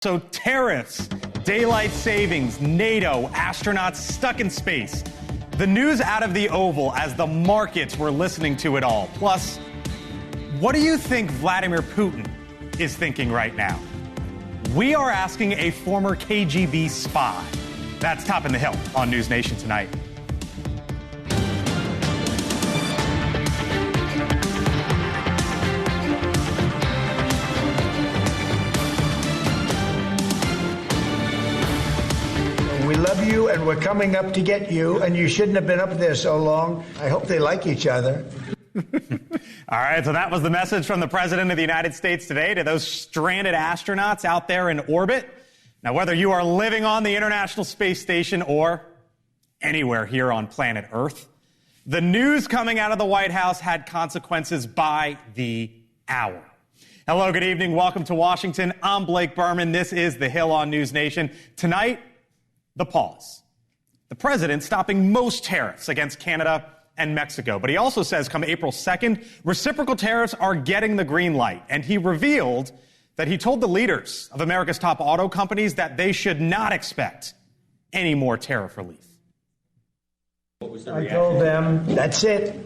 So tariffs, daylight savings, NATO, astronauts stuck in space. The news out of the Oval as the markets were listening to it all. Plus, what do you think Vladimir Putin is thinking right now? We are asking a former KGB spy. That's topping the hill on NewsNation tonight. We love you, and we're coming up to get you, and you shouldn't have been up there so long. I hope they like each other. All right, so that was the message from the President of the United States today to those stranded astronauts out there in orbit. Now, whether you are living on the International Space Station or anywhere here on planet Earth, the news coming out of the White House had consequences by the hour. Hello, good evening. Welcome to Washington. I'm Blake Berman. This is The Hill on NewsNation. Tonight, the pause. The president stopping most tariffs against Canada and Mexico. But he also says come April 2nd, reciprocal tariffs are getting the green light. And he revealed that he told the leaders of America's top auto companies that they should not expect any more tariff relief. What was the reaction? I told them, that's it.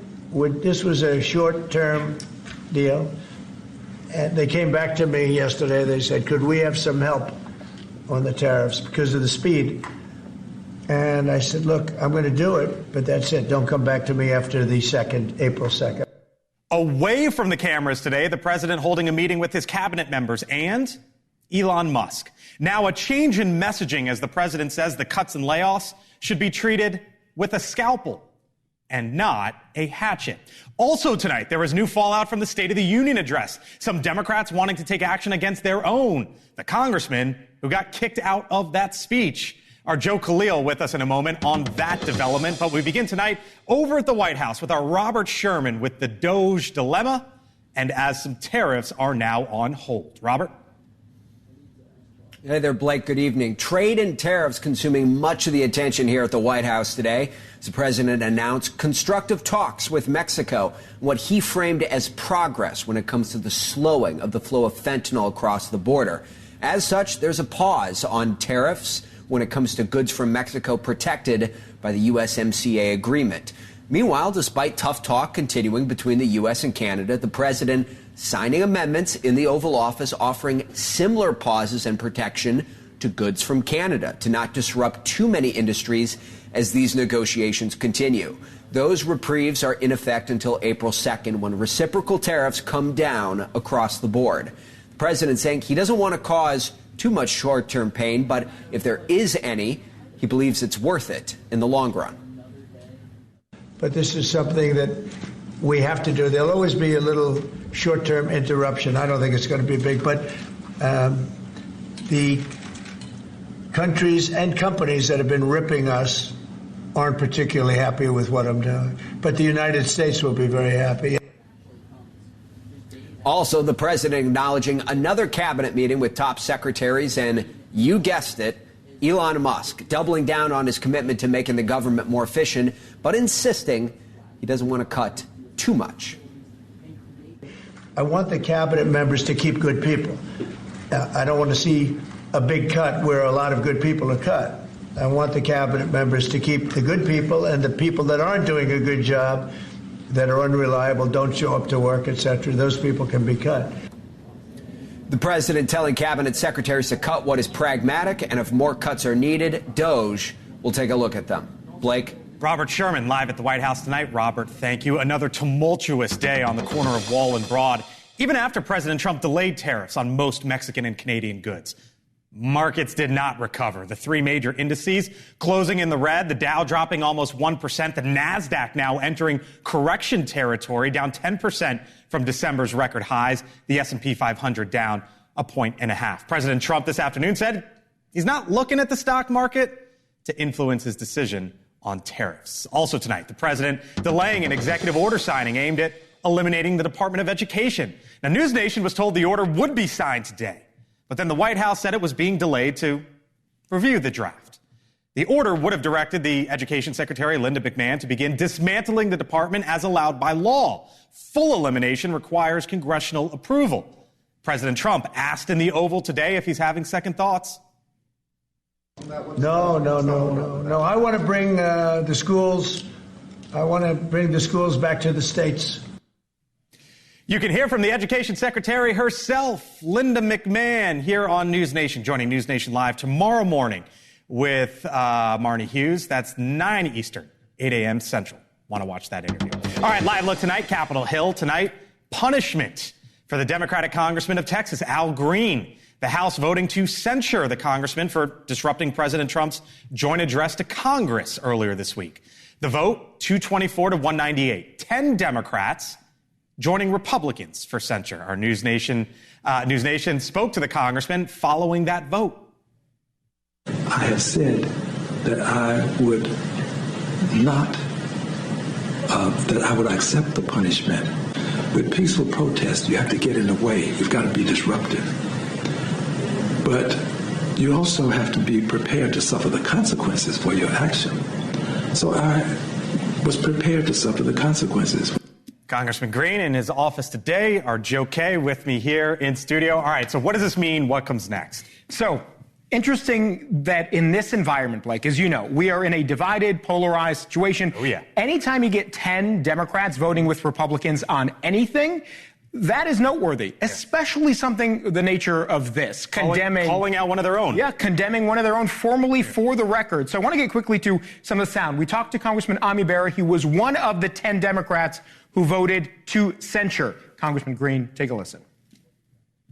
This was a short-term deal. And they came back to me yesterday. They said, could we have some help on the tariffs because of the speed? And I said, look, I'm going to do it, but that's it. Don't come back to me after the April 2nd. Away from the cameras today, the president holding a meeting with his cabinet members and Elon Musk. Now a change in messaging as the president says the cuts and layoffs should be treated with a scalpel and not a hatchet. Also tonight, there was new fallout from the State of the Union address. Some Democrats wanting to take action against their own, the congressman who got kicked out of that speech. Our Joe Khalil with us in a moment on that development. But we begin tonight over at the White House with our Robert Sherman with the Doge dilemma and as some tariffs are now on hold. Robert? Hey there, Blake. Good evening. Trade and tariffs consuming much of the attention here at the White House today as the president announced constructive talks with Mexico, what he framed as progress when it comes to the slowing of the flow of fentanyl across the border. As such, there's a pause on tariffs when it comes to goods from Mexico protected by the USMCA agreement. Meanwhile, despite tough talk continuing between the U.S. and Canada, the president signing amendments in the Oval Office offering similar pauses and protection to goods from Canada to not disrupt too many industries as these negotiations continue. Those reprieves are in effect until April 2nd when reciprocal tariffs come down across the board. The president saying he doesn't want to cause too much short-term pain, but if there is any, he believes it's worth it in the long run. But this is something that we have to do. There'll always be a little short-term interruption. I don't think it's going to be big, but the countries and companies that have been ripping us aren't particularly happy with what I'm doing. But the United States will be very happy. Also, the president acknowledging another cabinet meeting with top secretaries and, you guessed it, Elon Musk, doubling down on his commitment to making the government more efficient, but insisting he doesn't want to cut too much. I want the cabinet members to keep good people. I don't want to see a big cut where a lot of good people are cut. I want the cabinet members to keep the good people, and the people that aren't doing a good job, that are unreliable, don't show up to work, etc., those people can be cut. The president telling cabinet secretaries to cut what is pragmatic, and if more cuts are needed, Doge will take a look at them. Blake? Robert Sherman live at the White House tonight. Robert, thank you. Another tumultuous day on the corner of Wall and Broad, even after President Trump delayed tariffs on most Mexican and Canadian goods. Markets did not recover. The three major indices closing in the red, the Dow dropping almost 1%, the NASDAQ now entering correction territory, down 10% from December's record highs, the S&P 500 down 1.5 points. President Trump this afternoon said he's not looking at the stock market to influence his decision on tariffs. Also tonight, the president delaying an executive order signing aimed at eliminating the Department of Education. Now, NewsNation was told the order would be signed today. But then the White House said it was being delayed to review the draft. The order would have directed the Education Secretary, Linda McMahon, to begin dismantling the department as allowed by law. Full elimination requires congressional approval. President Trump asked in the Oval today if he's having second thoughts. No. I want to bring the schools. I want to bring the schools back to the states. You can hear from the Education Secretary herself, Linda McMahon, here on NewsNation, joining NewsNation Live tomorrow morning with Marnie Hughes. That's 9 Eastern, 8 a.m. Central. Want to watch that interview. All right, live look tonight, Capitol Hill tonight. Punishment for the Democratic Congressman of Texas, Al Green. The House voting to censure the congressman for disrupting President Trump's joint address to Congress earlier this week. The vote, 224 to 198. 10 Democrats joining Republicans for censure. Our NewsNation spoke to the congressman following that vote. I have said that I would not, that I would accept the punishment. With peaceful protest, you have to get in the way. You've got to be disruptive. But you also have to be prepared to suffer the consequences for your action. So I was prepared to suffer the consequences. Congressman Green in his office today. Our Joe Kay with me here in studio. All right, so what does this mean? What comes next? So interesting that in this environment, Blake, as you know, we are in a divided, polarized situation. Oh, yeah. Anytime you get 10 Democrats voting with Republicans on anything, that is noteworthy, especially something the nature of this, calling out one of their own. Yeah, condemning one of their own formally for the record. So I want to get quickly to some of the sound. We talked to Congressman Ami Bera. He was one of the 10 Democrats who voted to censure. Congressman Green, take a listen.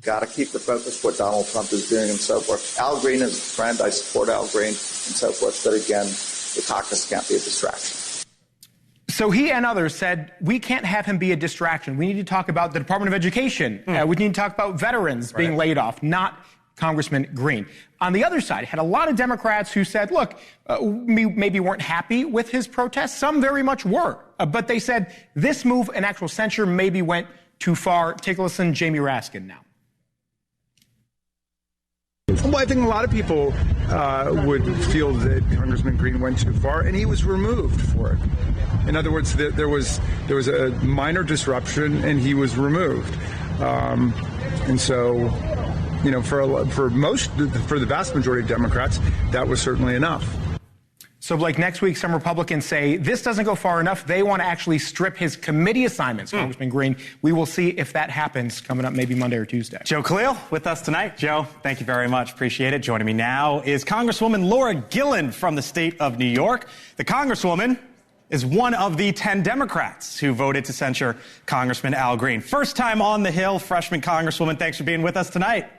Got to keep the focus what Donald Trump is doing and so forth. Al Green is a friend. I support Al Green and so forth. But again, the caucus can't be a distraction. So he and others said, we can't have him be a distraction. We need to talk about the Department of Education. We need to talk about veterans being laid off, not Congressman Green. On the other side, had a lot of Democrats who said, look, maybe weren't happy with his protests. Some very much were. But they said this move, an actual censure, maybe went too far. Take a listen, Jamie Raskin now. Well, I think a lot of people would feel that Congressman Green went too far, and he was removed for it. In other words, there was a minor disruption, and he was removed. And so, you know, for the vast majority of Democrats, that was certainly enough. So, Blake, next week, some Republicans say this doesn't go far enough. They want to actually strip his committee assignments, Congressman Green. We will see if that happens coming up maybe Monday or Tuesday. Joe Khalil with us tonight. Joe, thank you very much. Appreciate it. Joining me now is Congresswoman Laura Gilland from the state of New York. The Congresswoman is one of the 10 Democrats who voted to censure Congressman Al Green. First time on the Hill, freshman Congresswoman. Thanks for being with us tonight.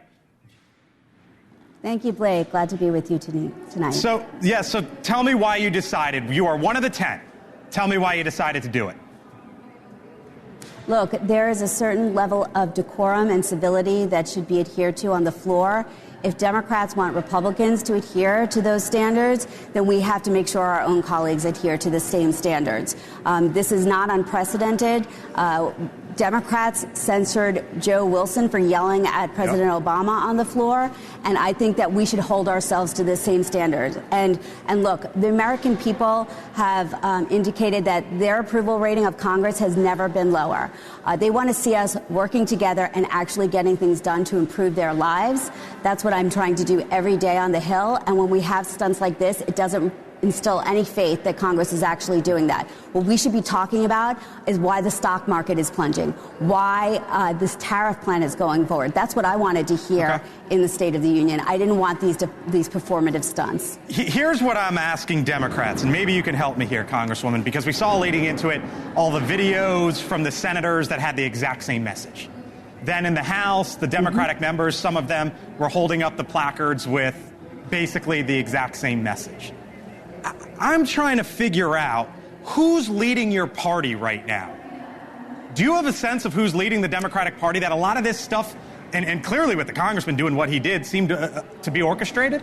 Thank you, Blake. Glad to be with you tonight. So tell me why you decided. You are one of the 10. Tell me why you decided to do it. Look, there is a certain level of decorum and civility that should be adhered to on the floor. If Democrats want Republicans to adhere to those standards, then we have to make sure our own colleagues adhere to the same standards. This is not unprecedented. Democrats censored Joe Wilson for yelling at President Obama on the floor, and I think that we should hold ourselves to the same standard. And look, the American people have indicated that their approval rating of Congress has never been lower. They want to see us working together and actually getting things done to improve their lives. That's what I'm trying to do every day on the Hill. And when we have stunts like this, it doesn't instill any faith that Congress is actually doing that. What we should be talking about is why the stock market is plunging, why this tariff plan is going forward. That's what I wanted to hear in the State of the Union. I didn't want these performative stunts. Here's what I'm asking Democrats, and maybe you can help me here, Congresswoman, because we saw leading into it all the videos from the senators that had the exact same message. Then in the House, the Democratic members, some of them were holding up the placards with basically the exact same message. I'm trying to figure out who's leading your party right now. Do you have a sense of who's leading the Democratic Party, that a lot of this stuff, and clearly with the congressman doing what he did, seemed to be orchestrated?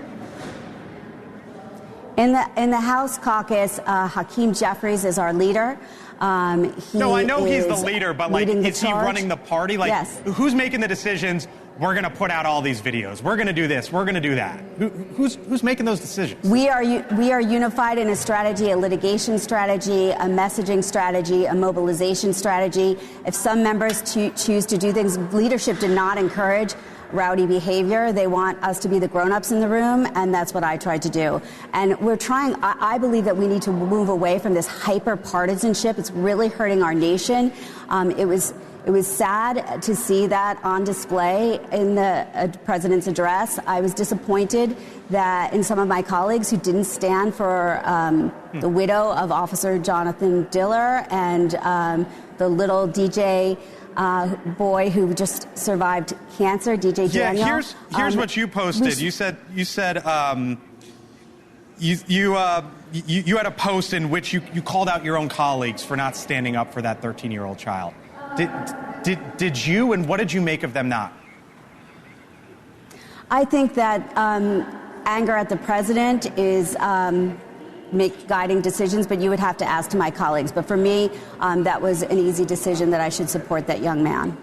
In the House caucus, Hakeem Jeffries is our leader. No, I know he's the leader, but is he running the party? Yes. Who's making the decisions? we're going to put out all these videos. We're going to do this. We're going to do that. Who's making those decisions? We are unified in a strategy, a litigation strategy, a messaging strategy, a mobilization strategy. If some members choose to do things, leadership did not encourage rowdy behavior. They want us to be the grown-ups in the room, and that's what I tried to do. And we're trying, I believe that we need to move away from this hyper-partisanship. It's really hurting our nation. It was sad to see that on display in the president's address. I was disappointed that in some of my colleagues who didn't stand for the widow of Officer Jonathan Diller and the little DJ boy who just survived cancer, DJ Daniel. Yeah, here's what you posted. You said you had a post in which you called out your own colleagues for not standing up for that 13-year-old child. Did you, and what did you make of them not? I think that anger at the president is guiding decisions, but you would have to ask to my colleagues. But for me, that was an easy decision that I should support that young man.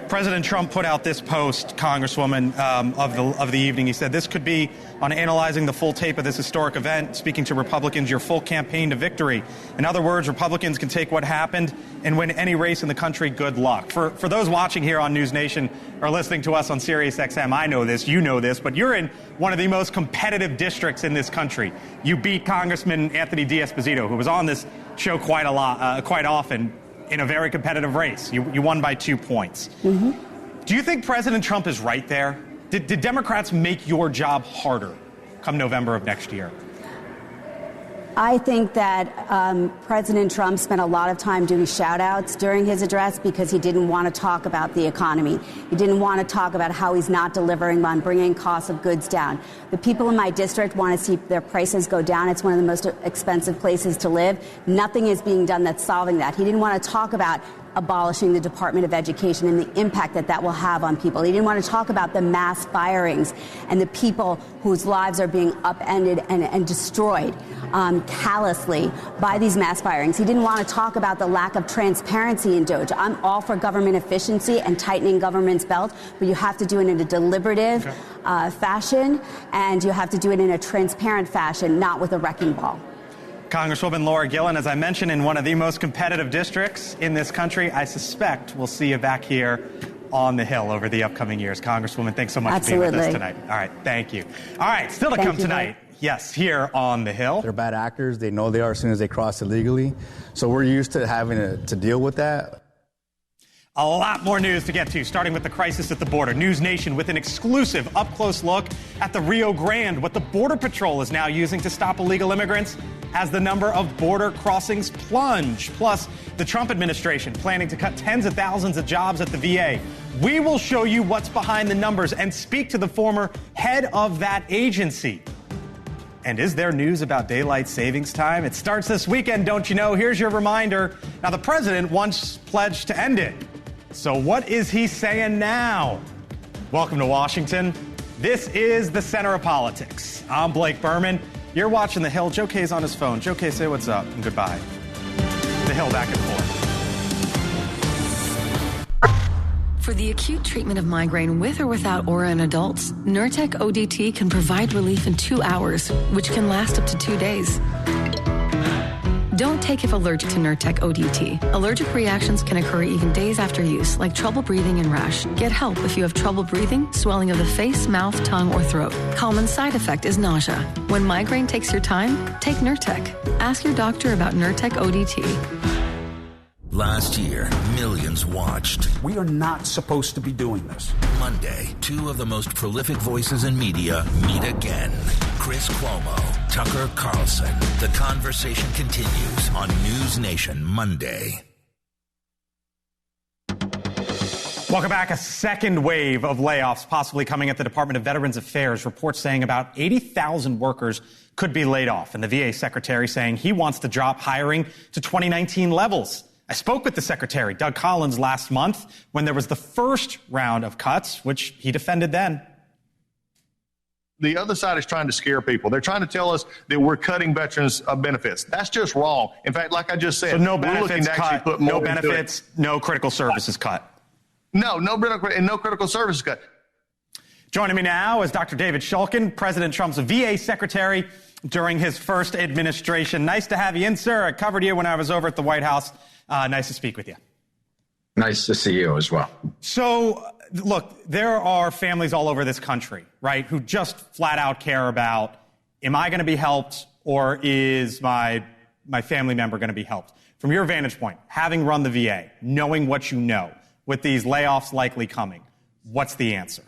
President Trump put out this post, Congresswoman, of the evening. He said this could be on analyzing the full tape of this historic event, speaking to Republicans, your full campaign to victory. In other words, Republicans can take what happened and win any race in the country. Good luck. For those watching here on NewsNation or listening to us on Sirius XM, I know this, you know this, but you're in one of the most competitive districts in this country. You beat Congressman Anthony D'Esposito, who was on this show quite often, in a very competitive race. You won by 2 points. Mm-hmm. Do you think President Trump is right there? Did Democrats make your job harder come November of next year? I think that President Trump spent a lot of time doing shout-outs during his address because he didn't want to talk about the economy. He didn't want to talk about how he's not delivering on bringing costs of goods down. The people in my district want to see their prices go down. It's one of the most expensive places to live. Nothing is being done that's solving that. He didn't want to talk about abolishing the Department of Education and the impact that that will have on people. He didn't want to talk about the mass firings and the people whose lives are being upended and destroyed callously by these mass firings. He didn't want to talk about the lack of transparency in DOJ. I'm all for government efficiency and tightening government's belt, but you have to do it in a deliberative fashion, and you have to do it in a transparent fashion, not with a wrecking ball. Congresswoman Laura Gillen, as I mentioned, in one of the most competitive districts in this country. I suspect we'll see you back here on the Hill over the upcoming years. Congresswoman, thanks so much for being with us tonight. All right, thank you. All right, still to come tonight. Yes, here on the Hill. They're bad actors. They know they are as soon as they cross illegally. So we're used to having to deal with that. A lot more news to get to, starting with the crisis at the border. NewsNation with an exclusive up-close look at the Rio Grande, what the Border Patrol is now using to stop illegal immigrants as the number of border crossings plunge. Plus, the Trump administration planning to cut tens of thousands of jobs at the VA. We will show you what's behind the numbers and speak to the former head of that agency. And is there news about daylight savings time? It starts this weekend, don't you know? Here's your reminder. Now, the president once pledged to end it. So what is he saying now? Welcome to Washington. This is the center of politics. I'm Blake Berman. You're watching The Hill. Joe Kay's on his phone. Joe Kay, say what's up and goodbye. The Hill back and forth. For the acute treatment of migraine with or without aura in adults, Nurtec ODT can provide relief in 2 hours, which can last up to 2 days. Don't take if allergic to Nurtec ODT. Allergic reactions can occur even days after use, like trouble breathing and rash. Get help if you have trouble breathing, swelling of the face, mouth, tongue, or throat. Common side effect is nausea. When migraine takes your time, take Nurtec. Ask your doctor about Nurtec ODT. Last year, millions watched. We are not supposed to be doing this. Monday, two of the most prolific voices in media meet again. Chris Cuomo, Tucker Carlson. The conversation continues on NewsNation Monday. Welcome back. A second wave of layoffs possibly coming at the Department of Veterans Affairs. Reports saying about 80,000 workers could be laid off. And the VA secretary saying he wants to drop hiring to 2019 levels. I spoke with the secretary, Doug Collins, last month when there was the first round of cuts, which he defended then. The other side is trying to scare people. They're trying to tell us that we're cutting veterans' benefits. That's just wrong. In fact, like I just said, so no benefits cut, no benefits, no critical services cut. No medical and no critical services cut. Joining me now is Dr. David Shulkin, President Trump's VA secretary during his first administration. Nice to have you in, sir. I covered you when I was over at the White House. Nice to speak with you. Nice to see you as well. So, look, there are families all over this country, right, who just flat out care about, am I going to be helped or is my family member going to be helped? From your vantage point, having run the VA, knowing what you know, with these layoffs likely coming, what's the answer?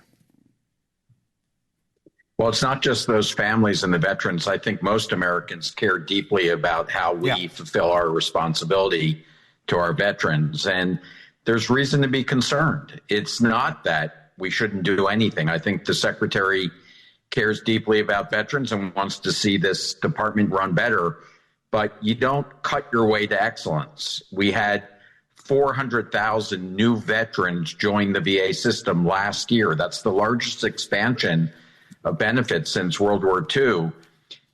Well, it's not just those families and the veterans. I think most Americans care deeply about how we fulfill our responsibility to our veterans. And there's reason to be concerned. It's not that we shouldn't do anything. I think the secretary cares deeply about veterans and wants to see this department run better. But you don't cut your way to excellence. We had 400,000 new veterans join the VA system last year. That's the largest expansion of benefits since World War II.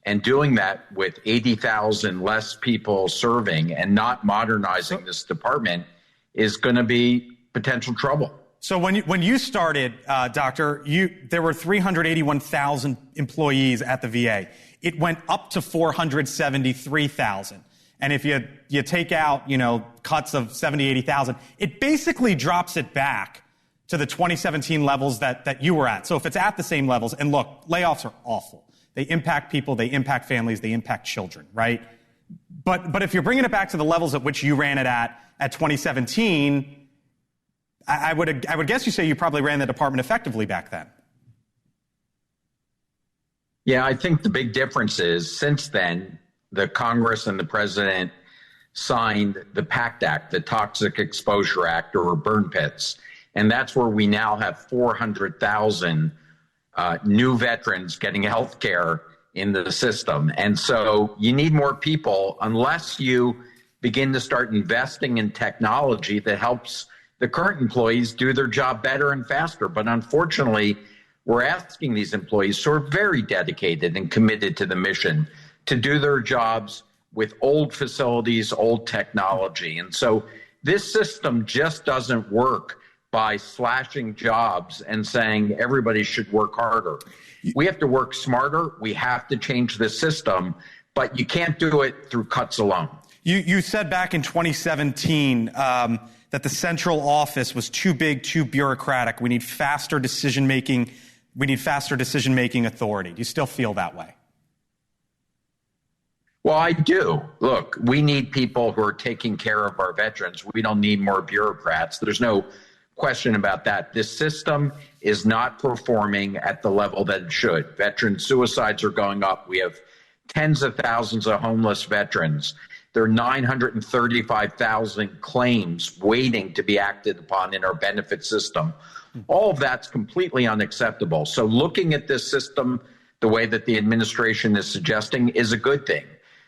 And doing that with 80,000 less people serving and not modernizing this department is going to be potential trouble. So when you started, Doctor, there were 381,000 employees at the VA. It went up to 473,000. And if you take out, cuts of 70, 80,000, it basically drops it back to the 2017 levels that you were at. So if it's at the same levels, and look, layoffs are awful. They impact people, they impact families, they impact children, right? But if you're bringing it back to the levels at which you ran it at 2017, I would guess you say you probably ran the department effectively back then. Yeah, I think the big difference is since then, the Congress and the president signed the PACT Act, the Toxic Exposure Act, or burn pits. And that's where we now have 400,000 new veterans getting health care in the system. And so you need more people unless you begin to start investing in technology that helps the current employees do their job better and faster. But unfortunately, we're asking these employees who are very dedicated and committed to the mission to do their jobs with old facilities, old technology. And so this system just doesn't work by slashing jobs and saying everybody should work harder. We have to work smarter. We have to change the system, but you can't do it through cuts alone. You said back in 2017 that the central office was too big, too bureaucratic. We need faster decision-making. We need faster decision-making authority. Do you still feel that way? Well, I do. Look, we need people who are taking care of our veterans. We don't need more bureaucrats. There's no question about that. This system is not performing at the level that it should. Veteran suicides are going up. We have tens of thousands of homeless veterans. There are 935,000 claims waiting to be acted upon in our benefit system. All of that's completely unacceptable. So looking at this system the way that the administration is suggesting is a good thing.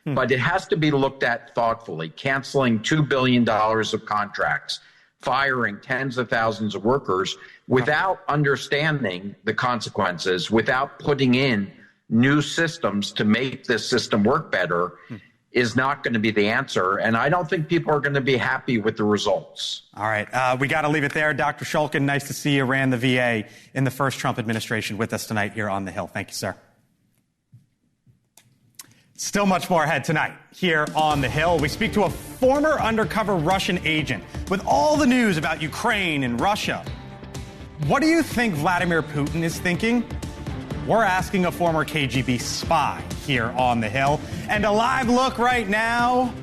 But it has to be looked at thoughtfully. Canceling $2 billion of contracts, firing tens of thousands of workers without understanding the consequences, without putting in new systems to make this system work better is not going to be the answer. And I don't think people are going to be happy with the results. All right. We got to leave it there. Dr. Shulkin, nice to see you. Ran the VA in the first Trump administration with us tonight here on the Hill. Thank you, sir. Still much more ahead tonight here on the Hill. We speak to a former undercover Russian agent with all the news about Ukraine and Russia. What do you think Vladimir Putin is thinking? We're asking a former KGB spy here on the Hill. And a live look right now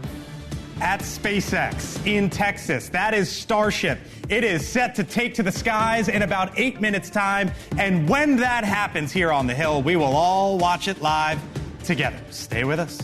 at SpaceX in Texas. That is Starship. It is set to take to the skies in about 8 minutes' time. And when that happens here on the Hill, we will all watch it live together. Stay with us.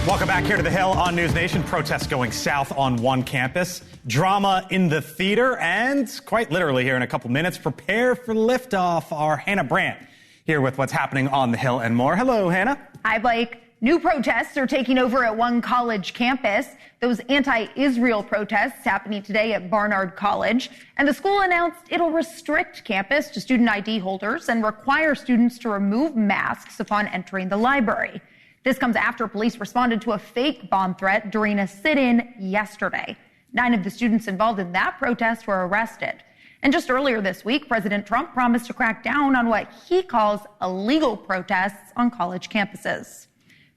Welcome back here to the Hill on NewsNation. Protests going south on one campus, drama in the theater, and quite literally here in a couple minutes, prepare for liftoff. Our Hannah Brandt here with what's happening on the Hill and more. Hello, Hannah. Hi, Blake. New protests are taking over at one college campus. Those anti-Israel protests happening today at Barnard College. And the school announced it'll restrict campus to student ID holders and require students to remove masks upon entering the library. This comes after police responded to a fake bomb threat during a sit-in yesterday. 9 of the students involved in that protest were arrested. And just earlier this week, President Trump promised to crack down on what he calls illegal protests on college campuses.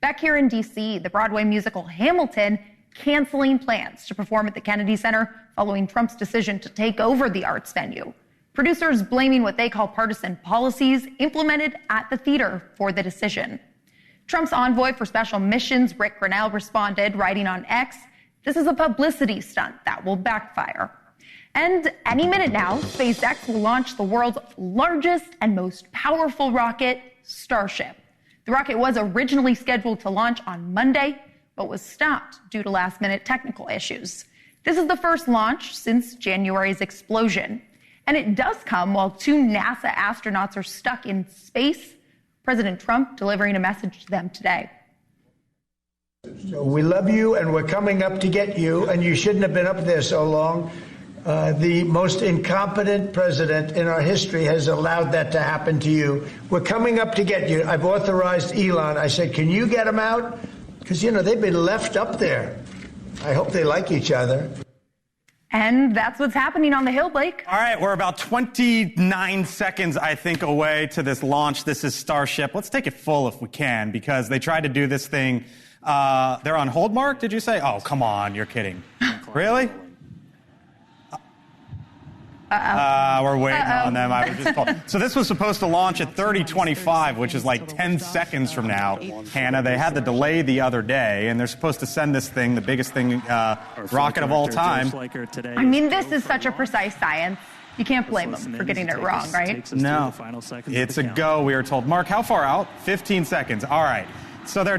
Back here in D.C., the Broadway musical Hamilton canceling plans to perform at the Kennedy Center following Trump's decision to take over the arts venue. Producers blaming what they call partisan policies implemented at the theater for the decision. Trump's envoy for special missions, Rick Grenell, responded, writing on X, "This is a publicity stunt that will backfire." And any minute now, SpaceX will launch the world's largest and most powerful rocket, Starship. The rocket was originally scheduled to launch on Monday, but was stopped due to last-minute technical issues. This is the first launch since January's explosion. And it does come while 2 NASA astronauts are stuck in space. President Trump delivering a message to them today. So we love you, and we're coming up to get you, and you shouldn't have been up there so long. The most incompetent president in our history has allowed that to happen to you. We're coming up to get you. I've authorized Elon. I said, can you get them out? Because, you know, they've been left up there. I hope they like each other. And that's what's happening on the Hill, Blake. All right, we're about 29 seconds, I think, away to this launch. This is Starship. Let's take it full if we can, because they tried to do this thing. They're on hold, Mark, did you say? Oh, come on, you're kidding. Really? We're waiting on them. I was just told. So this was supposed to launch at 30:25, which is like 10 seconds from now. Hannah, they had the delay the other day, and they're supposed to send this thing, the biggest thing, rocket of all time. I mean, this is such a precise science. You can't blame them for getting it wrong, right? No. It's a go, we are told. Mark, how far out? 15 seconds. All right. So they're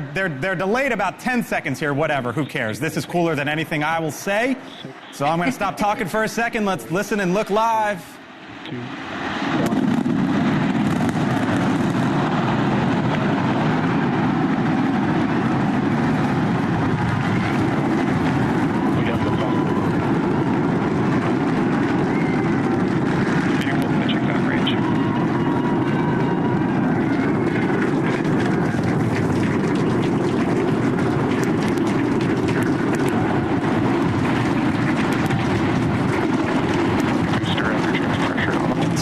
delayed about 10 seconds here, whatever, who cares? This is cooler than anything I will say. So I'm going to stop talking for a second. Let's listen and look live. 2, 1. We got the phone. Vehicle pitching back range.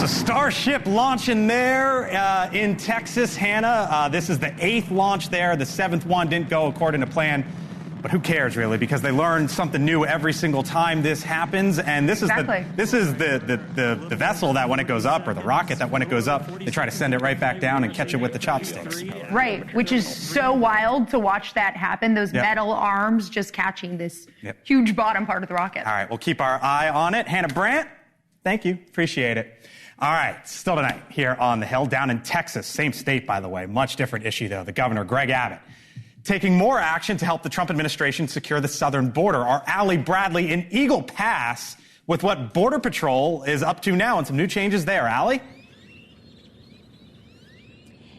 Starship launching there in Texas, Hannah. This is the 8th launch there. The 7th one didn't go according to plan. But who cares, really, because they learn something new every single time this happens. And this is the vessel that when it goes up, or the rocket that when it goes up, they try to send it right back down and catch it with the chopsticks. Right, which is so wild to watch that happen, those metal arms just catching this huge bottom part of the rocket. All right, we'll keep our eye on it. Hannah Brandt, thank you. Appreciate it. All right, still tonight here on the Hill, down in Texas, same state, by the way, much different issue, though. The governor, Greg Abbott, taking more action to help the Trump administration secure the southern border. Our Allie Bradley in Eagle Pass with what Border Patrol is up to now and some new changes there. Allie?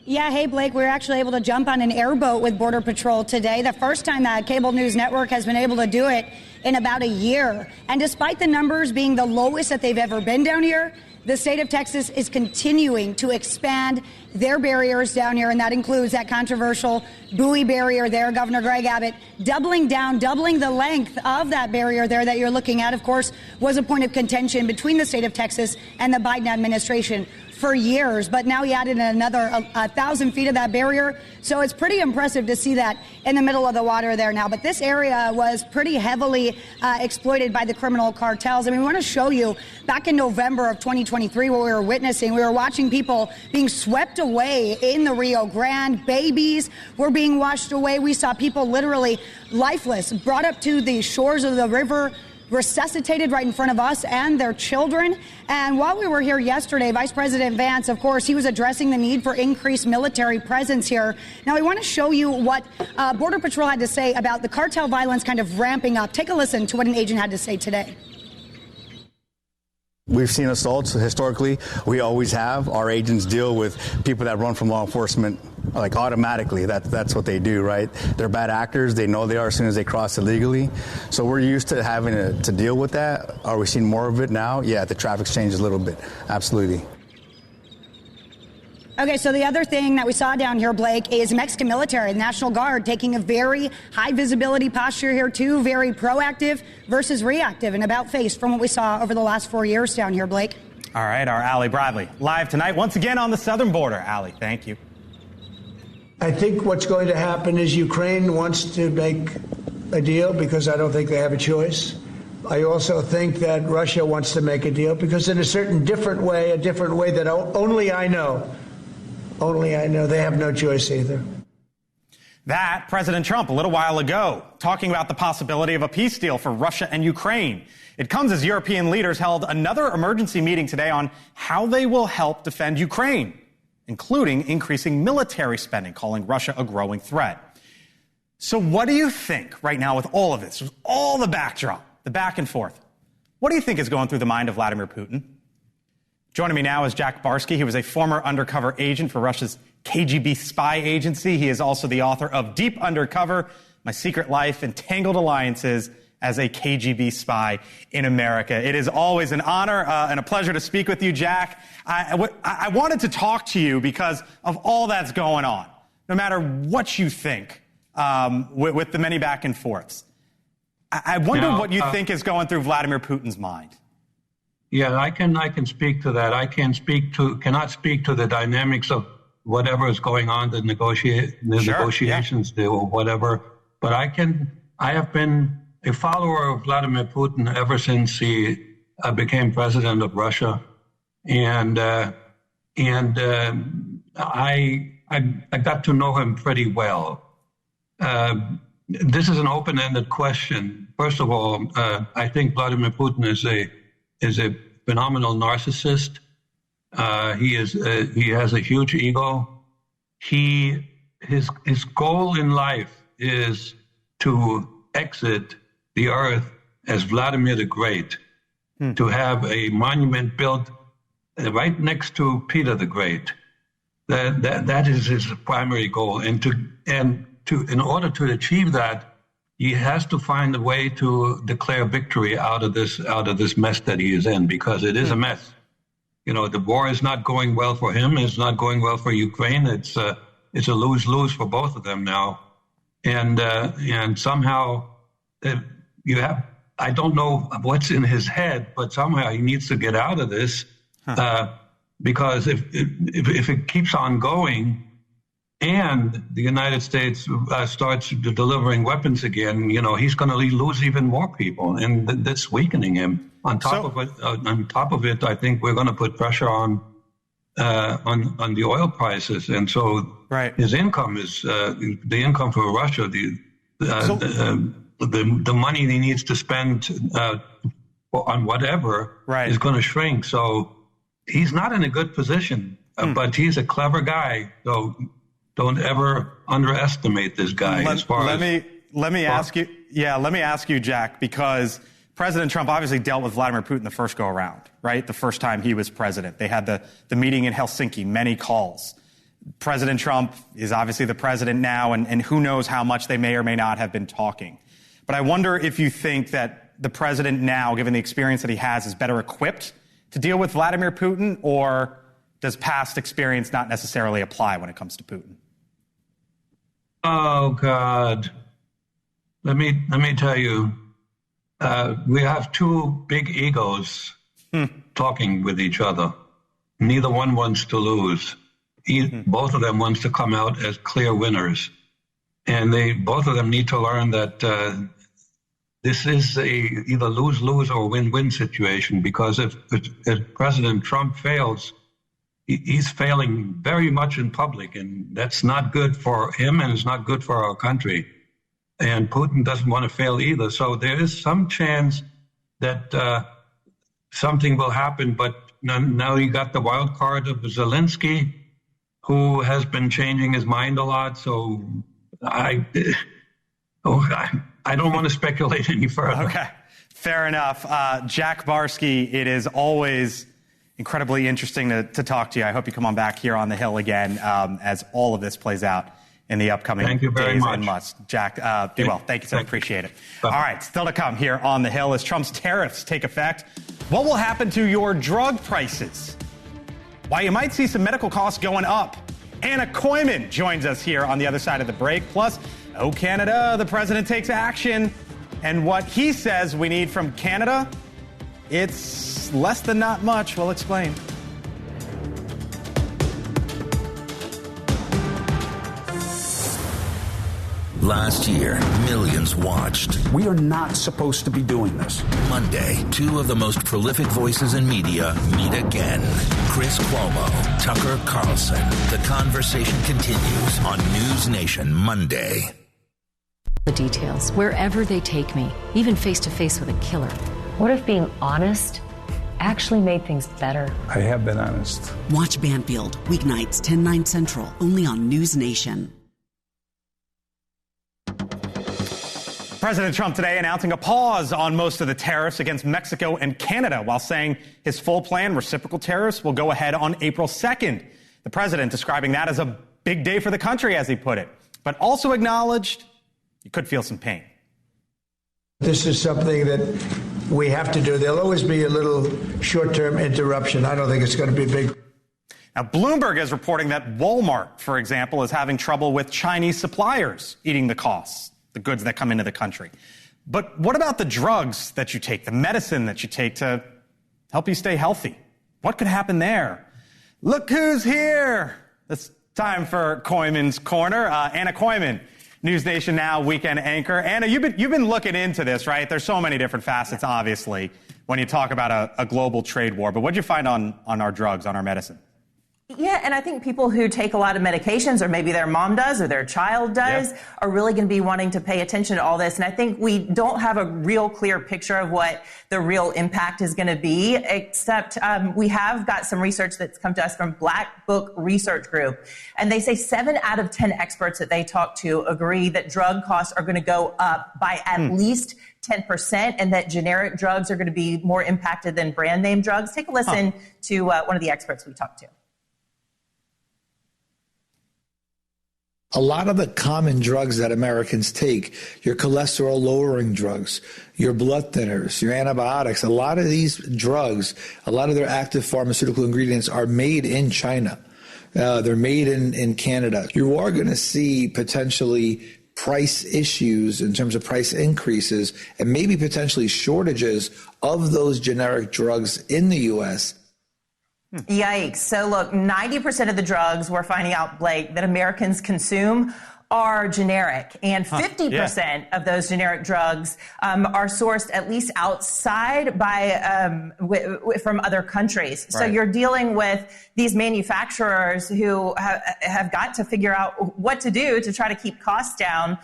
Yeah, hey, Blake, we were actually able to jump on an airboat with Border Patrol today. The first time that cable news network has been able to do it in about a year. And despite the numbers being the lowest that they've ever been down here, the state of Texas is continuing to expand their barriers down here, and that includes that controversial buoy barrier there. Governor Greg Abbott doubling the length of that barrier there that you're looking at, of course, was a point of contention between the state of Texas and the Biden administration for years, but now he added another 1,000 feet of that barrier. So it's pretty impressive to see that in the middle of the water there now. But this area was pretty heavily exploited by the criminal cartels. I mean, we want to show you back in November of 2023 what we were witnessing. We were watching people being swept away in the Rio Grande. Babies were being washed away. We saw people literally lifeless, brought up to the shores of the river, resuscitated right in front of us and their children. And while we were here yesterday, Vice President Vance, of course, he was addressing the need for increased military presence here. Now, we want to show you what Border Patrol had to say about the cartel violence kind of ramping up. Take a listen to what an agent had to say today. We've seen assaults historically. We always have. Our agents deal with people that run from law enforcement like automatically. That's what they do, right? They're bad actors. They know they are as soon as they cross illegally. So we're used to having to deal with that. Are we seeing more of it now? Yeah, the traffic's changed a little bit. Absolutely. Okay, so the other thing that we saw down here, Blake, is Mexican military, the National Guard, taking a very high visibility posture here too, very proactive versus reactive and about face from what we saw over the last 4 years down here, Blake. All right, our Allie Bradley live tonight once again on the southern border. Allie, thank you. I think what's going to happen is Ukraine wants to make a deal because I don't think they have a choice. I also think that Russia wants to make a deal because in a different way that only I know. Only I know. They have no choice either. That, President Trump a little while ago, talking about the possibility of a peace deal for Russia and Ukraine. It comes as European leaders held another emergency meeting today on how they will help defend Ukraine, including increasing military spending, calling Russia a growing threat. So what do you think right now with all of this, with all the backdrop, the back and forth? What do you think is going through the mind of Vladimir Putin? Joining me now is Jack Barsky. He was a former undercover agent for Russia's KGB spy agency. He is also the author of Deep Undercover, My Secret Life and Tangled Alliances as a KGB Spy in America. It is always an honor and a pleasure to speak with you, Jack. I wanted to talk to you because of all that's going on, no matter what you think with the many back and forths. I wonder what you think is going through Vladimir Putin's mind. Yeah, I can speak to that. I cannot speak to the dynamics of whatever is going on, the negotiations or whatever. But I have been a follower of Vladimir Putin ever since he became president of Russia, and I got to know him pretty well. This is an open-ended question. First of all, I think Vladimir Putin is a phenomenal narcissist. He has a huge ego. His goal in life is to exit the earth as Vladimir the Great, to have a monument built right next to Peter the Great. That is his primary goal, and in order to achieve that, he has to find a way to declare victory out of this mess that he is in, because it is a mess. You know, the war is not going well for him. It's not going well for Ukraine. It's a lose-lose for both of them now. And somehow I don't know what's in his head, but somehow he needs to get out of this because if it keeps on going, and the United States starts delivering weapons again, you know, he's going to lose even more people, and that's weakening him. On top of it, I think we're going to put pressure on the oil prices, and so his income is the income for Russia, the money he needs to spend on whatever is going to shrink. So he's not in a good position, but he's a clever guy. So don't ever underestimate this guy. Let me ask you, Jack, because President Trump obviously dealt with Vladimir Putin the first go around, right? The first time he was president. They had the meeting in Helsinki, many calls. President Trump is obviously the president now, and who knows how much they may or may not have been talking. But I wonder if you think that the president now, given the experience that he has, is better equipped to deal with Vladimir Putin, or does past experience not necessarily apply when it comes to Putin? Oh, God. Let me tell you, we have two big egos talking with each other. Neither one wants to lose. Both of them wants to come out as clear winners. And both of them need to learn that this is a either lose-lose or win-win situation, because if President Trump fails, he's failing very much in public, and that's not good for him, and it's not good for our country. And Putin doesn't want to fail either. So there is some chance that something will happen. But now you got the wild card of Zelensky, who has been changing his mind a lot. So I don't want to speculate any further. Okay. Fair enough. Jack Barsky, it is always incredibly interesting to talk to you. I hope you come on back here on the Hill again as all of this plays out in the upcoming days and months. Jack, be well. Thank you so much. Appreciate it. All right, still to come here on the Hill as Trump's tariffs take effect. What will happen to your drug prices? Why you might see some medical costs going up. Anna Koyman joins us here on the other side of the break. Plus, oh, Canada, the president takes action. And what he says we need from Canada, it's less than not much. We'll explain. Last year, millions watched. We are not supposed to be doing this. Monday, two of the most prolific voices in media meet again. Chris Cuomo, Tucker Carlson. The conversation continues on NewsNation Monday. The details, wherever they take me, even face to face with a killer. What if being honest actually made things better? I have been honest. Watch Banfield, weeknights 10/9 Central, only on NewsNation. President Trump today announcing a pause on most of the tariffs against Mexico and Canada while saying his full plan, reciprocal tariffs, will go ahead on April 2nd. The president describing that as a big day for the country, as he put it, but also acknowledged you could feel some pain. This is something that we have to do. There'll always be a little short-term interruption. I don't think it's going to be big. Now, Bloomberg is reporting that Walmart, for example, is having trouble with Chinese suppliers eating the costs, the goods that come into the country. But what about the drugs that you take, the medicine that you take to help you stay healthy? What could happen there? Look who's here. It's time for Koyman's Corner. Anna Koyman, NewsNation Now weekend anchor. Anna, you've been looking into this, right? There's so many different facets, obviously, when you talk about a global trade war. But what did you find on our drugs, on our medicine? Yeah, and I think people who take a lot of medications, or maybe their mom does or their child does, are really going to be wanting to pay attention to all this. And I think we don't have a real clear picture of what the real impact is going to be, except we have got some research that's come to us from Black Book Research Group. And they say 7 out of 10 experts that they talk to agree that drug costs are going to go up by at least 10%, and that generic drugs are going to be more impacted than brand name drugs. Take a listen to one of the experts we talked to. A lot of the common drugs that Americans take, your cholesterol lowering drugs, your blood thinners, your antibiotics, a lot of these drugs, a lot of their active pharmaceutical ingredients are made in China. They're made in Canada. You are going to see potentially price issues in terms of price increases and maybe potentially shortages of those generic drugs in the U.S. Yikes. So look, 90% of the drugs we're finding out, Blake, that Americans consume are generic, and 50% of those generic drugs are sourced at least outside by from other countries. Right. So you're dealing with these manufacturers who have got to figure out what to do to try to keep costs down.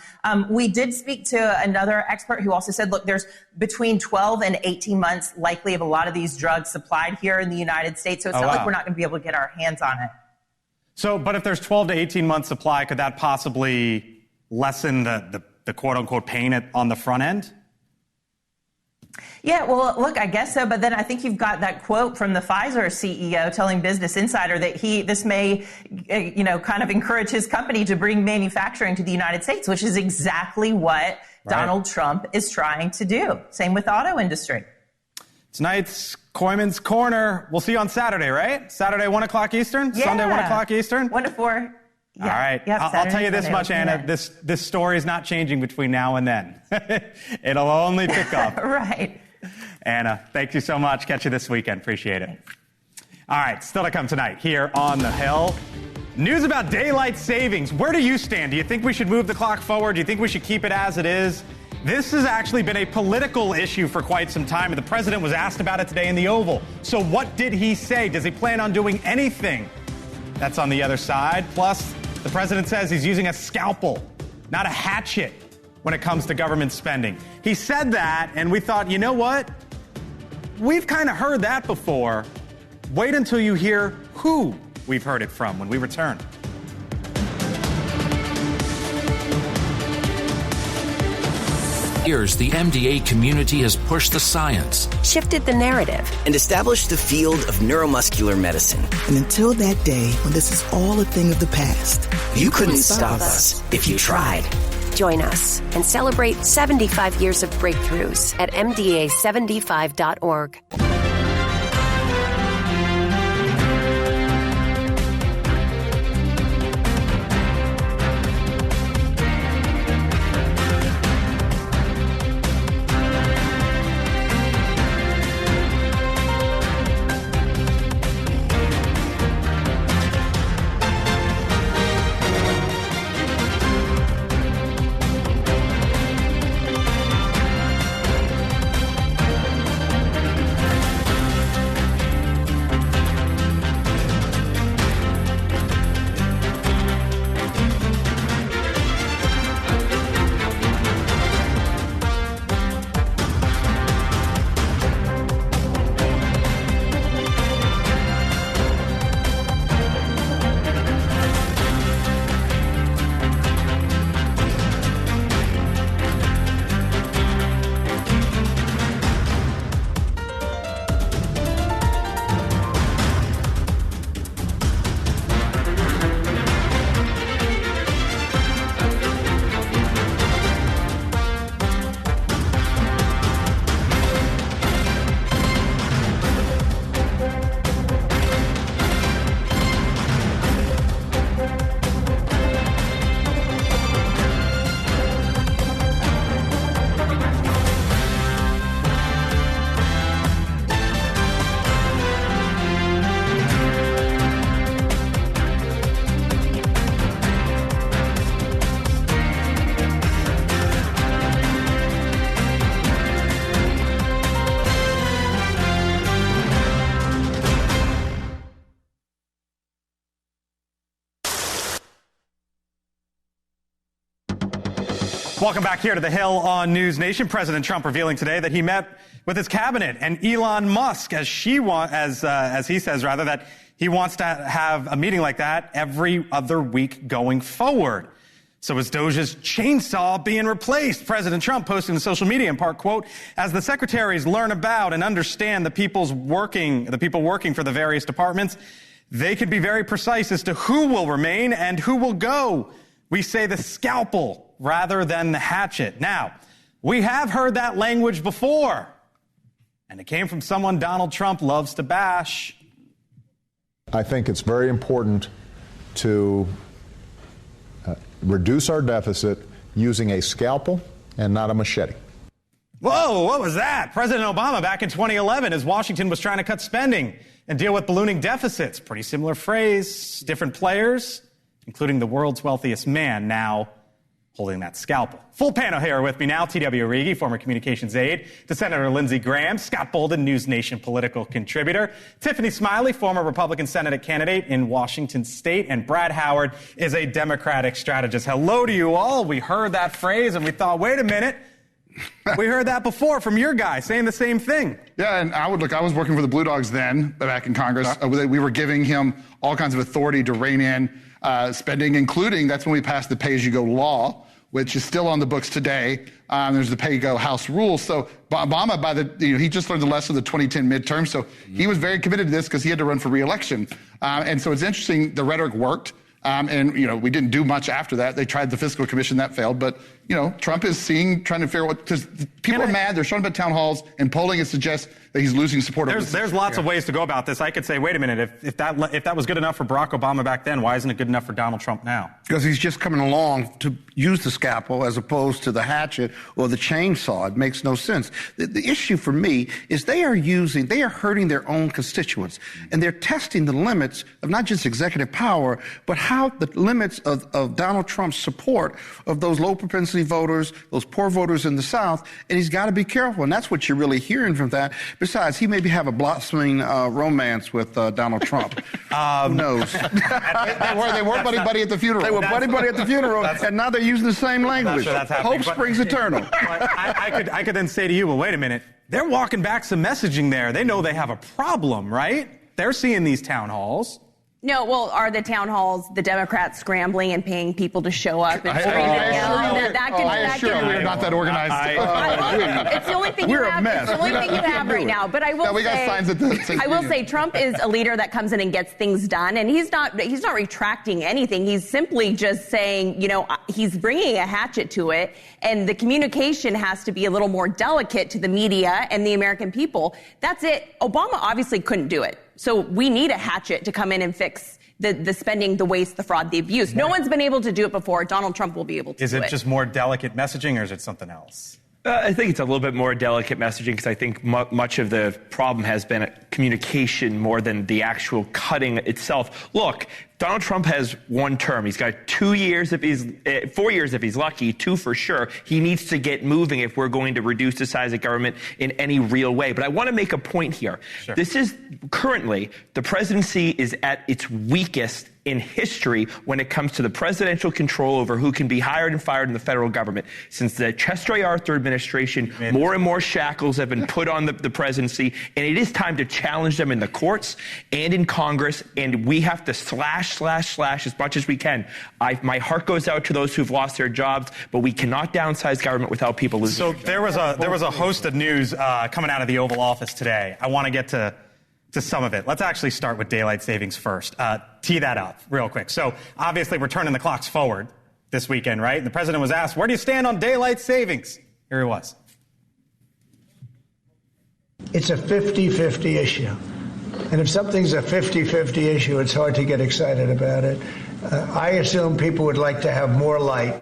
We did speak to another expert who also said, look, there's between 12 and 18 months likely of a lot of these drugs supplied here in the United States. So it's not like we're not going to be able to get our hands on it. So, but if there's 12 to 18 months supply, could that possibly lessen the quote-unquote pain on the front end? Yeah, well, look, I guess so. But then I think you've got that quote from the Pfizer CEO telling Business Insider that this may, kind of encourage his company to bring manufacturing to the United States, which is exactly what Donald Trump is trying to do. Same with the auto industry. Tonight's Koyman's Corner. We'll see you on Saturday, right? Saturday, 1 o'clock Eastern? Yeah. Sunday, 1 o'clock Eastern? 1 to 4. Yeah. All right. Yep, I'll tell you this much, Anna. This story is not changing between now and then. It'll only pick up. Right. Anna, thank you so much. Catch you this weekend. Appreciate it. All right. Still to come tonight here on The Hill. News about daylight savings. Where do you stand? Do you think we should move the clock forward? Do you think we should keep it as it is? This has actually been a political issue for quite some time, and the president was asked about it today in the Oval. So what did he say? Does he plan on doing anything? That's on the other side. Plus, the president says he's using a scalpel, not a hatchet, when it comes to government spending. He said that, and we thought, you know what? We've kind of heard that before. Wait until you hear who we've heard it from when we return. years, the MDA community has pushed the science, shifted the narrative, and established the field of neuromuscular medicine. And until that day when this is all a thing of the past, you couldn't stop us if you tried. Join us and celebrate 75 years of breakthroughs at MDA75.org. Welcome back here to the Hill on News Nation. President Trump revealing today that he met with his cabinet and Elon Musk, as he says, that he wants to have a meeting like that every other week going forward. So is Doge's chainsaw being replaced? President Trump posting to social media in part, quote, as the secretaries learn about and understand the people working for the various departments, they can be very precise as to who will remain and who will go. We say the scalpel rather than the hatchet. Now, we have heard that language before, and it came from someone Donald Trump loves to bash. I think it's very important to reduce our deficit using a scalpel and not a machete. Whoa, what was that? President Obama back in 2011 as Washington was trying to cut spending and deal with ballooning deficits. Pretty similar phrase, different players, including the world's wealthiest man now holding that scalpel. Full panel here with me now, T.W. Origi, former communications aide to Senator Lindsey Graham, Scott Bolden, News Nation political contributor, Tiffany Smiley, former Republican Senate candidate in Washington State, and Brad Howard is a Democratic strategist. Hello to you all. We heard that phrase and we thought, wait a minute. We heard that before from your guy saying the same thing. Yeah, and I was working for the Blue Dogs then, back in Congress. We were giving him all kinds of authority to rein in spending, including, that's when we passed the pay-as-you-go law, which is still on the books today. There's the pay-go House rules. So Obama, he just learned the lesson of the 2010 midterm. So he was very committed to this because he had to run for re-election. And so it's interesting, the rhetoric worked. We didn't do much after that. They tried the fiscal commission, that failed. But, Trump is trying to figure out because people are mad. They're showing up at town halls and polling it suggests that he's losing support. There's lots of ways to go about this. I could say, wait a minute, if that was good enough for Barack Obama back then, why isn't it good enough for Donald Trump now? Because he's just coming along to use the scalpel as opposed to the hatchet or the chainsaw. It makes no sense. The issue for me is they are hurting their own constituents, and they're testing the limits of not just executive power, but how the limits of Donald Trump's support of those low propensity voters, those poor voters in the South, and he's got to be careful, and that's what you're really hearing from that. Besides, he maybe have a blossoming romance with Donald Trump. Who knows? They were buddy-buddy at the funeral. They were buddy-buddy at the funeral, and now they're using the same language. Hope springs eternal. I could then say to you, well, wait a minute. They're walking back some messaging there. They know they have a problem, right? They're seeing these town halls. No, well, are the town halls, the Democrats scrambling and paying people to show up and scream and yell? I assure you we're not that organized. It's the only thing you have. It's the only thing you have right now. But I will say Trump is a leader that comes in and gets things done, and he's not retracting anything. He's simply just saying, he's bringing a hatchet to it, and the communication has to be a little more delicate to the media and the American people. That's it. Obama obviously couldn't do it. So we need a hatchet to come in and fix the spending, the waste, the fraud, the abuse. No one's been able to do it before. Donald Trump will be able to do it. Is it just more delicate messaging, or is it something else? I think it's a little bit more delicate messaging because I think much of the problem has been communication more than the actual cutting itself. Look, Donald Trump has one term. He's got 4 years if he's lucky, 2 for sure. He needs to get moving if we're going to reduce the size of government in any real way. But I want to make a point here. Sure. This is currently, the presidency is at its weakest in history when it comes to the presidential control over who can be hired and fired in the federal government. Since the Chester A. Arthur administration, more and more shackles have been put on the presidency, and it is time to challenge them in the courts and in Congress, and we have to slash as much as we can. My heart goes out to those who've lost their jobs, but we cannot downsize government without people losing their jobs. There was a host of news coming out of the Oval Office today. I want to get to some of it. Let's actually start with daylight savings first. Tee that up real quick. So obviously we're turning the clocks forward this weekend, right? And the president was asked, where do you stand on daylight savings? Here he was. It's a 50-50 issue. And if something's a 50-50 issue, it's hard to get excited about it. I assume people would like to have more light.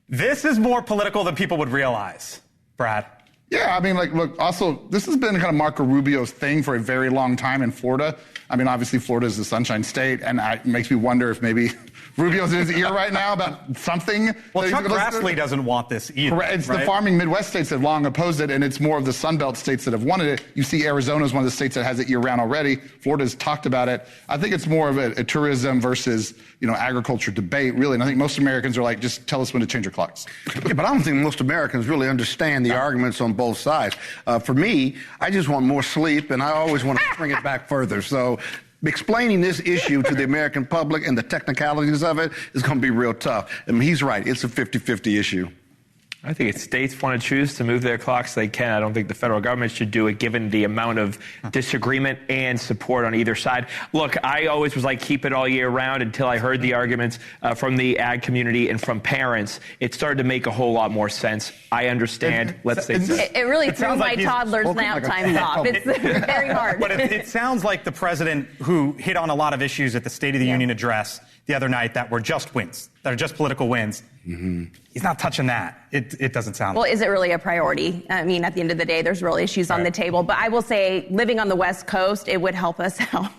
This is more political than people would realize, Brad. Yeah, I mean, look, also, this has been kind of Marco Rubio's thing for a very long time in Florida. I mean, obviously, Florida is the Sunshine State, and it makes me wonder if maybe Rubio's in his ear right now about something. Well, Chuck Grassley doesn't want this either. Correct. It's right? the farming Midwest states that have long opposed it, and it's more of the Sun Belt states that have wanted it. You see Arizona is one of the states that has it year-round already. Florida's talked about it. I think it's more of a tourism versus, agriculture debate, really. And I think most Americans are like, just tell us when to change your clocks. Yeah, but I don't think most Americans really understand the arguments on both sides. For me, I just want more sleep, and I always want to bring it back further. So explaining this issue to the American public and the technicalities of it is going to be real tough. I mean, he's right. It's a 50-50 issue. I think if states want to choose to move their clocks, they can. I don't think the federal government should do it, given the amount of disagreement and support on either side. Look, I always was like, keep it all year round until I heard the arguments from the ag community and from parents. It started to make a whole lot more sense. I understand. It really threw my toddler's nap times off. It's very hard. But it sounds like the president, who hit on a lot of issues at the State of the Union address the other night that were just wins, that are just political wins. Mm-hmm. He's not touching that. It doesn't sound well, is it really a priority? I mean, at the end of the day, there's real issues on the table. But I will say, living on the West Coast, it would help us out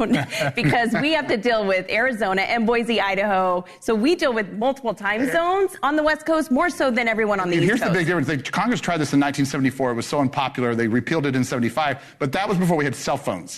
because we have to deal with Arizona and Boise, Idaho. So we deal with multiple time zones on the West Coast, more so than everyone on the East Coast. Here's the big difference. Congress tried this in 1974. It was so unpopular. They repealed it in 75. But that was before we had cell phones.